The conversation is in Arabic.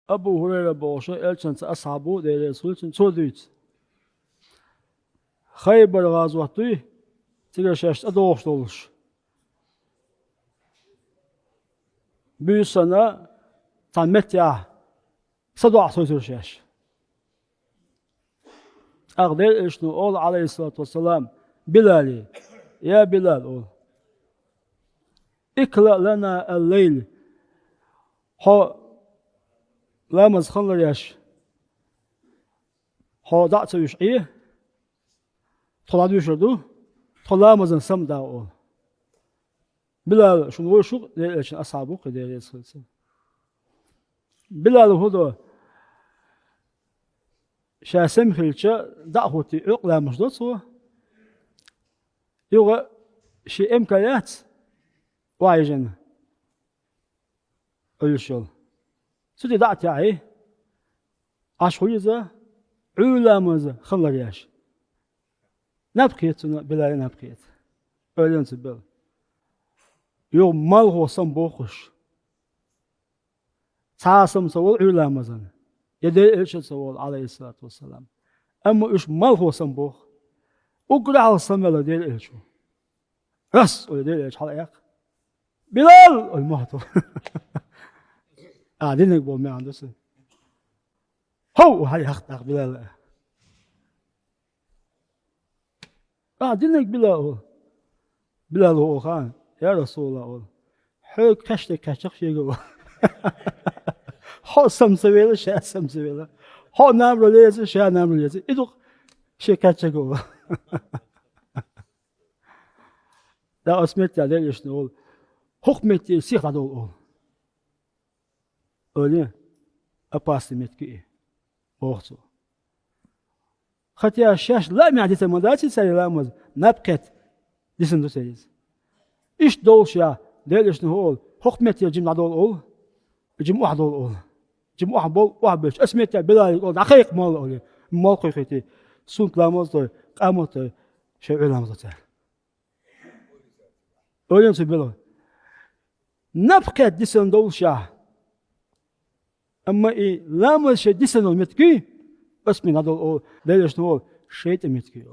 Abu Hureyre boşa elçin ashabu de Resul'ün çöldüyt. Hayber gazvatı tigreşte doğuştu olur. Bir sana tanmet ya sadua sözürşeş. Ağdel işnu ol aleyhissalatu vesselam Bilal'i. Ya Bilal ol. İkla lana el-leyl. Ha لامز خلر ياش هو دعت يشعيه طلع يشردو طلع مزن سم داو بلا شنو شو ليش أصحابه كده يسخن بلا هذا شاسم خلشة دعوتي أقلا مش دوتسو يوغا شيء إمكانيات وايجن أيشل سودي دعت ياعي عشويزة علامزة خلر ياش نبقيت بلا نبقيت أولين سبل يوم مال هو سنبوخش تاسم سوال علامزة يدي إيش سوال عليه الصلاة والسلام أما إيش مال هو سنبوخ أقرأ على السماء ديل إيش رس وديل إيش حلقك بلال المهتو قاعدين نقبل ما عندسه هو هاي أخطأ بلال قاعدين نقبله بلال هو خان يا رسول الله حق كشتك شيء جوا هو سمسويله شيء سمسويله هو نامر ليز شيء نامر ليز إدو شيء كشتك جوا لا أسمعت عليه إيش نقول حكمتي سيخ هذول öyle apasimet ki orto. Хотя сейчас لا мяди самодати саламаз напкет дисенду сейз. İş dolşa delişni hol hukmet ya cim adol ol. Cim wahdol ol. Cim wahbol wahbeş esmet ya bilal ol daqiq mal ol. Mal qoyqiti sunt lamaz da qamat şey ölamaz da. Öyle sebelo. Napket disendolşa أما لا مش ديسنو متكي بس من هذا ليش نقول شيء متكي